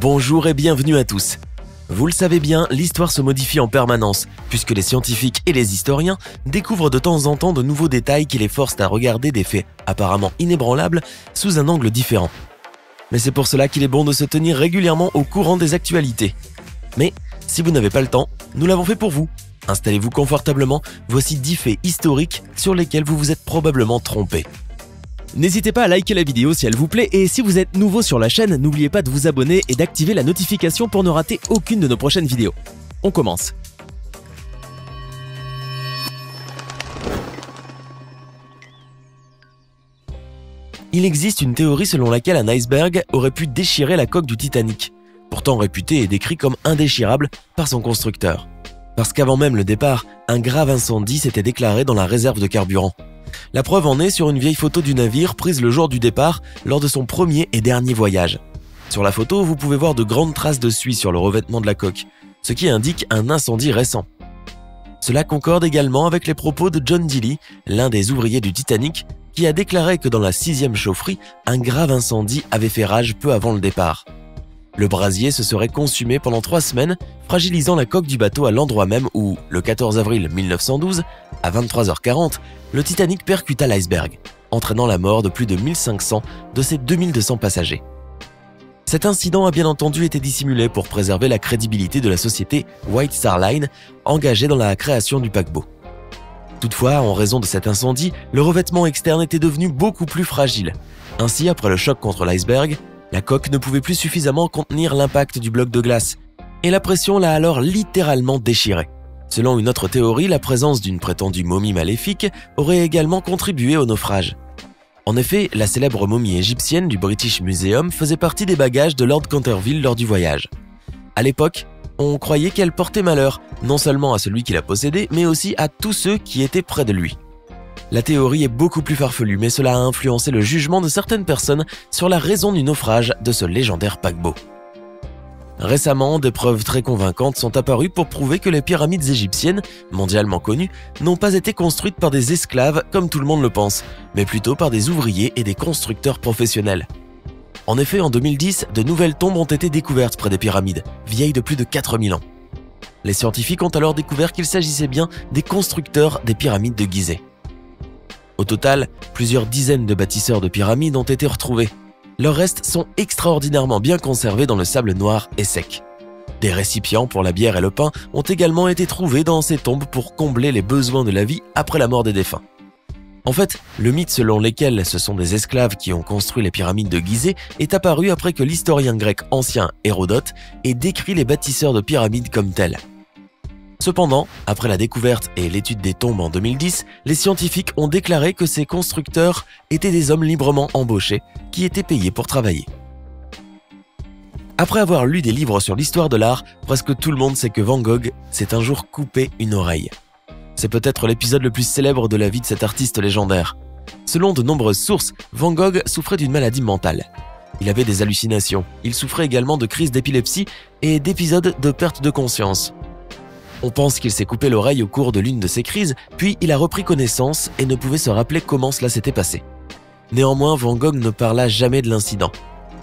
Bonjour et bienvenue à tous. Vous le savez bien, l'histoire se modifie en permanence, puisque les scientifiques et les historiens découvrent de temps en temps de nouveaux détails qui les forcent à regarder des faits apparemment inébranlables sous un angle différent. Mais c'est pour cela qu'il est bon de se tenir régulièrement au courant des actualités. Mais si vous n'avez pas le temps, nous l'avons fait pour vous. Installez-vous confortablement, voici 10 faits historiques sur lesquels vous vous êtes probablement trompé. N'hésitez pas à liker la vidéo si elle vous plaît et si vous êtes nouveau sur la chaîne, n'oubliez pas de vous abonner et d'activer la notification pour ne rater aucune de nos prochaines vidéos. On commence. Il existe une théorie selon laquelle un iceberg aurait pu déchirer la coque du Titanic, pourtant réputé et décrit comme indéchirable par son constructeur. Parce qu'avant même le départ, un grave incendie s'était déclaré dans la réserve de carburant. La preuve en est sur une vieille photo du navire prise le jour du départ lors de son premier et dernier voyage. Sur la photo, vous pouvez voir de grandes traces de suie sur le revêtement de la coque, ce qui indique un incendie récent. Cela concorde également avec les propos de John Dilly, l'un des ouvriers du Titanic, qui a déclaré que dans la 6e chaufferie, un grave incendie avait fait rage peu avant le départ. Le brasier se serait consumé pendant 3 semaines, fragilisant la coque du bateau à l'endroit même où, le 14 avril 1912, à 23h40, le Titanic percuta l'iceberg, entraînant la mort de plus de 1500 de ses 2200 passagers. Cet incident a bien entendu été dissimulé pour préserver la crédibilité de la société White Star Line, engagée dans la création du paquebot. Toutefois, en raison de cet incendie, le revêtement externe était devenu beaucoup plus fragile. Ainsi, après le choc contre l'iceberg, la coque ne pouvait plus suffisamment contenir l'impact du bloc de glace, et la pression l'a alors littéralement déchiré. Selon une autre théorie, la présence d'une prétendue momie maléfique aurait également contribué au naufrage. En effet, la célèbre momie égyptienne du British Museum faisait partie des bagages de Lord Canterville lors du voyage. À l'époque, on croyait qu'elle portait malheur, non seulement à celui qui la possédait, mais aussi à tous ceux qui étaient près de lui. La théorie est beaucoup plus farfelue, mais cela a influencé le jugement de certaines personnes sur la raison du naufrage de ce légendaire paquebot. Récemment, des preuves très convaincantes sont apparues pour prouver que les pyramides égyptiennes, mondialement connues, n'ont pas été construites par des esclaves comme tout le monde le pense, mais plutôt par des ouvriers et des constructeurs professionnels. En effet, en 2010, de nouvelles tombes ont été découvertes près des pyramides, vieilles de plus de 4000 ans. Les scientifiques ont alors découvert qu'il s'agissait bien des constructeurs des pyramides de Gizeh. Au total, plusieurs dizaines de bâtisseurs de pyramides ont été retrouvés. Leurs restes sont extraordinairement bien conservés dans le sable noir et sec. Des récipients pour la bière et le pain ont également été trouvés dans ces tombes pour combler les besoins de la vie après la mort des défunts. En fait, le mythe selon lequel ce sont des esclaves qui ont construit les pyramides de Gizeh est apparu après que l'historien grec ancien Hérodote ait décrit les bâtisseurs de pyramides comme tels. Cependant, après la découverte et l'étude des tombes en 2010, les scientifiques ont déclaré que ces constructeurs étaient des hommes librement embauchés qui étaient payés pour travailler. Après avoir lu des livres sur l'histoire de l'art, presque tout le monde sait que Van Gogh s'est un jour coupé une oreille. C'est peut-être l'épisode le plus célèbre de la vie de cet artiste légendaire. Selon de nombreuses sources, Van Gogh souffrait d'une maladie mentale. Il avait des hallucinations, il souffrait également de crises d'épilepsie et d'épisodes de perte de conscience. On pense qu'il s'est coupé l'oreille au cours de l'une de ces crises, puis il a repris connaissance et ne pouvait se rappeler comment cela s'était passé. Néanmoins, Van Gogh ne parla jamais de l'incident.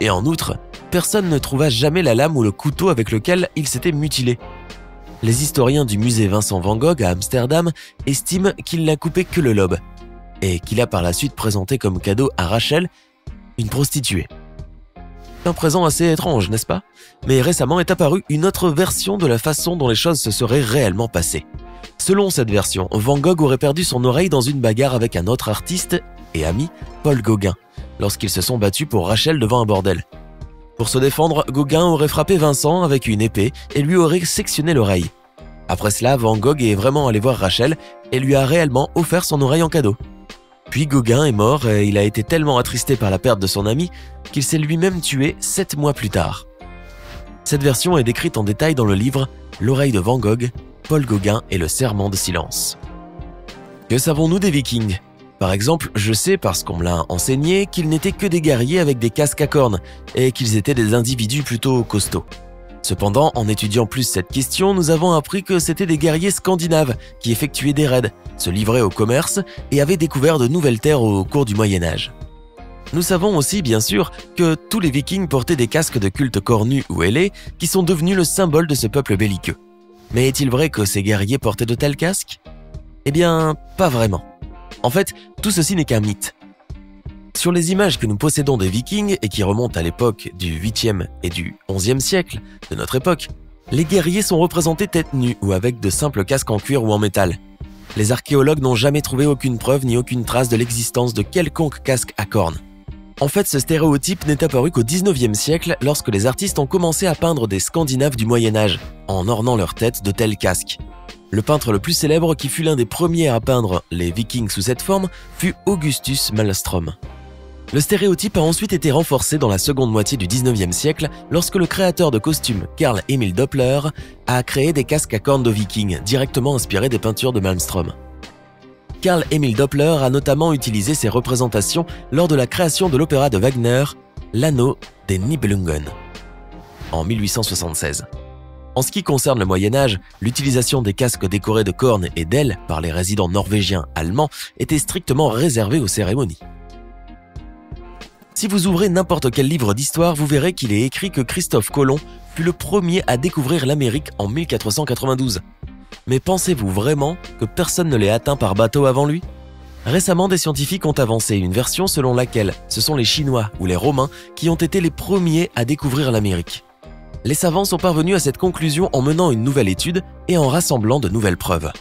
Et en outre, personne ne trouva jamais la lame ou le couteau avec lequel il s'était mutilé. Les historiens du musée Vincent van Gogh à Amsterdam estiment qu'il n'a coupé que le lobe, et qu'il a par la suite présenté comme cadeau à Rachel, une prostituée. Un présent assez étrange, n'est-ce pas? Mais récemment est apparue une autre version de la façon dont les choses se seraient réellement passées. Selon cette version, Van Gogh aurait perdu son oreille dans une bagarre avec un autre artiste et ami, Paul Gauguin, lorsqu'ils se sont battus pour Rachel devant un bordel. Pour se défendre, Gauguin aurait frappé Vincent avec une épée et lui aurait sectionné l'oreille. Après cela, Van Gogh est vraiment allé voir Rachel et lui a réellement offert son oreille en cadeau. Puis Gauguin est mort et il a été tellement attristé par la perte de son ami qu'il s'est lui-même tué 7 mois plus tard. Cette version est décrite en détail dans le livre « L'oreille de Van Gogh, Paul Gauguin et le serment de silence ». Que savons-nous des Vikings? Par exemple, je sais parce qu'on me l'a enseigné qu'ils n'étaient que des guerriers avec des casques à cornes et qu'ils étaient des individus plutôt costauds. Cependant, en étudiant plus cette question, nous avons appris que c'étaient des guerriers scandinaves qui effectuaient des raids, se livraient au commerce et avaient découvert de nouvelles terres au cours du Moyen-Âge. Nous savons aussi, bien sûr, que tous les Vikings portaient des casques de culte cornus ou ailés qui sont devenus le symbole de ce peuple belliqueux. Mais est-il vrai que ces guerriers portaient de tels casques? Eh bien, pas vraiment. En fait, tout ceci n'est qu'un mythe. Sur les images que nous possédons des Vikings et qui remontent à l'époque du 8e et du 11e siècle de notre époque, les guerriers sont représentés tête nue ou avec de simples casques en cuir ou en métal. Les archéologues n'ont jamais trouvé aucune preuve ni aucune trace de l'existence de quelconque casque à cornes. En fait, ce stéréotype n'est apparu qu'au 19e siècle lorsque les artistes ont commencé à peindre des Scandinaves du Moyen-Âge, en ornant leur tête de tels casques. Le peintre le plus célèbre qui fut l'un des premiers à peindre les Vikings sous cette forme fut Augustus Malmström. Le stéréotype a ensuite été renforcé dans la seconde moitié du 19e siècle lorsque le créateur de costumes Carl Emil Doppler a créé des casques à cornes de Vikings directement inspirés des peintures de Malmström. Carl Emil Doppler a notamment utilisé ces représentations lors de la création de l'opéra de Wagner, L'Anneau des Nibelungen, en 1876. En ce qui concerne le Moyen-Âge, l'utilisation des casques décorés de cornes et d'ailes par les résidents norvégiens allemands était strictement réservée aux cérémonies. Si vous ouvrez n'importe quel livre d'histoire, vous verrez qu'il est écrit que Christophe Colomb fut le premier à découvrir l'Amérique en 1492. Mais pensez-vous vraiment que personne ne l'ait atteint par bateau avant lui? Récemment, des scientifiques ont avancé une version selon laquelle ce sont les Chinois ou les Romains qui ont été les premiers à découvrir l'Amérique. Les savants sont parvenus à cette conclusion en menant une nouvelle étude et en rassemblant de nouvelles preuves.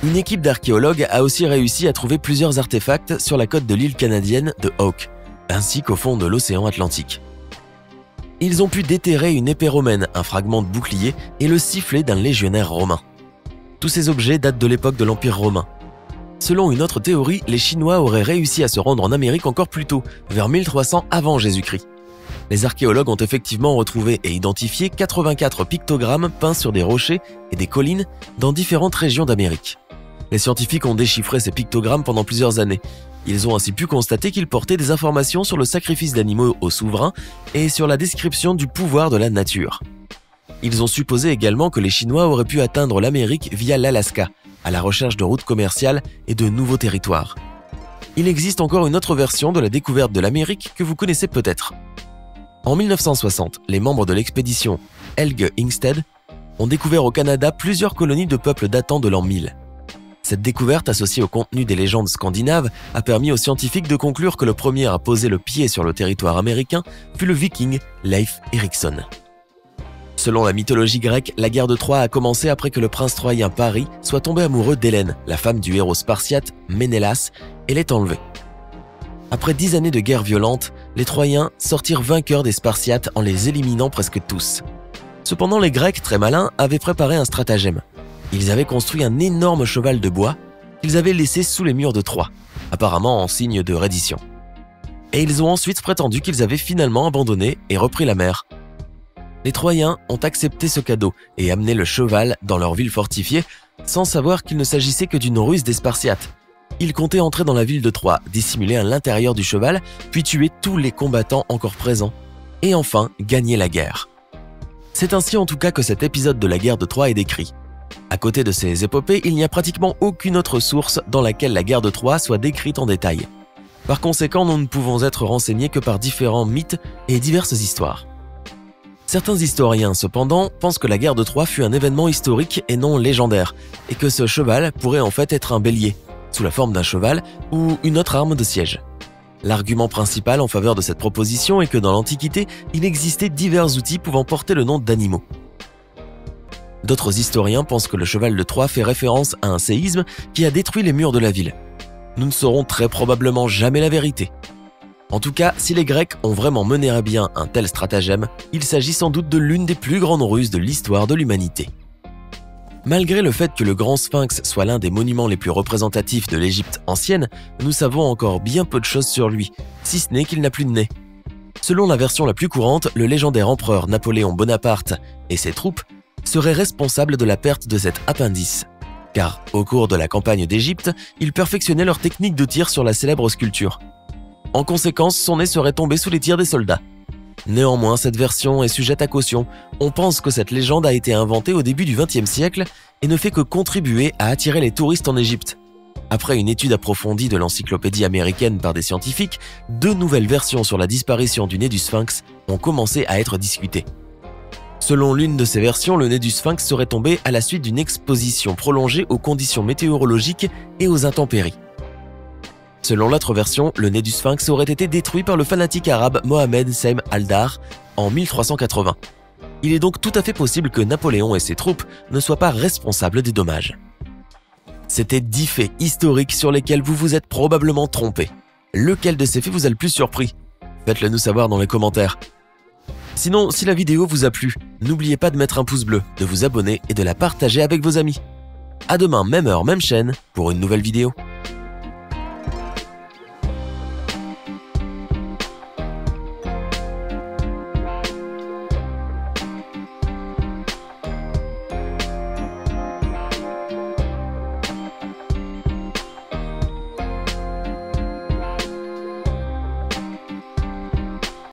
Une équipe d'archéologues a aussi réussi à trouver plusieurs artefacts sur la côte de l'île canadienne de Hawke, ainsi qu'au fond de l'océan Atlantique. Ils ont pu déterrer une épée romaine, un fragment de bouclier et le sifflet d'un légionnaire romain. Tous ces objets datent de l'époque de l'Empire romain. Selon une autre théorie, les Chinois auraient réussi à se rendre en Amérique encore plus tôt, vers 1300 avant Jésus-Christ. Les archéologues ont effectivement retrouvé et identifié 84 pictogrammes peints sur des rochers et des collines dans différentes régions d'Amérique. Les scientifiques ont déchiffré ces pictogrammes pendant plusieurs années. Ils ont ainsi pu constater qu'ils portaient des informations sur le sacrifice d'animaux aux souverains et sur la description du pouvoir de la nature. Ils ont supposé également que les Chinois auraient pu atteindre l'Amérique via l'Alaska, à la recherche de routes commerciales et de nouveaux territoires. Il existe encore une autre version de la découverte de l'Amérique que vous connaissez peut-être. En 1960, les membres de l'expédition Helge Ingstead ont découvert au Canada plusieurs colonies de peuples datant de l'an 1000. Cette découverte, associée au contenu des légendes scandinaves, a permis aux scientifiques de conclure que le premier à poser le pied sur le territoire américain fut le viking Leif Erikson. Selon la mythologie grecque, la guerre de Troie a commencé après que le prince troyen Paris soit tombé amoureux d'Hélène, la femme du héros spartiate Ménélas, et l'ait enlevée. Après 10 années de guerre violente, les Troyens sortirent vainqueurs des Spartiates en les éliminant presque tous. Cependant, les Grecs, très malins, avaient préparé un stratagème. Ils avaient construit un énorme cheval de bois qu'ils avaient laissé sous les murs de Troie, apparemment en signe de reddition. Et ils ont ensuite prétendu qu'ils avaient finalement abandonné et repris la mer. Les Troyens ont accepté ce cadeau et amené le cheval dans leur ville fortifiée, sans savoir qu'il ne s'agissait que d'une ruse des Spartiates. Ils comptaient entrer dans la ville de Troie, dissimuler à l'intérieur du cheval, puis tuer tous les combattants encore présents, et enfin gagner la guerre. C'est ainsi en tout cas que cet épisode de la guerre de Troie est décrit. À côté de ces épopées, il n'y a pratiquement aucune autre source dans laquelle la guerre de Troie soit décrite en détail. Par conséquent, nous ne pouvons être renseignés que par différents mythes et diverses histoires. Certains historiens, cependant, pensent que la guerre de Troie fut un événement historique et non légendaire, et que ce cheval pourrait en fait être un bélier, sous la forme d'un cheval ou une autre arme de siège. L'argument principal en faveur de cette proposition est que dans l'Antiquité, il existait divers outils pouvant porter le nom d'animaux. D'autres historiens pensent que le cheval de Troie fait référence à un séisme qui a détruit les murs de la ville. Nous ne saurons très probablement jamais la vérité. En tout cas, si les Grecs ont vraiment mené à bien un tel stratagème, il s'agit sans doute de l'une des plus grandes ruses de l'histoire de l'humanité. Malgré le fait que le Grand Sphinx soit l'un des monuments les plus représentatifs de l'Égypte ancienne, nous savons encore bien peu de choses sur lui, si ce n'est qu'il n'a plus de nez. Selon la version la plus courante, le légendaire empereur Napoléon Bonaparte et ses troupes seraient responsables de la perte de cet appendice. Car, au cours de la campagne d'Égypte, ils perfectionnaient leur technique de tir sur la célèbre sculpture. En conséquence, son nez serait tombé sous les tirs des soldats. Néanmoins, cette version est sujette à caution. On pense que cette légende a été inventée au début du XXe siècle et ne fait que contribuer à attirer les touristes en Égypte. Après une étude approfondie de l'encyclopédie américaine par des scientifiques, 2 nouvelles versions sur la disparition du nez du sphinx ont commencé à être discutées. Selon l'une de ces versions, le nez du sphinx serait tombé à la suite d'une exposition prolongée aux conditions météorologiques et aux intempéries. Selon l'autre version, le nez du sphinx aurait été détruit par le fanatique arabe Mohammed Saïm al-Dar en 1380. Il est donc tout à fait possible que Napoléon et ses troupes ne soient pas responsables des dommages. C'était 10 faits historiques sur lesquels vous vous êtes probablement trompé. Lequel de ces faits vous a le plus surpris? Faites-le nous savoir dans les commentaires. Sinon, si la vidéo vous a plu, n'oubliez pas de mettre un pouce bleu, de vous abonner et de la partager avec vos amis. À demain, même heure, même chaîne, pour une nouvelle vidéo.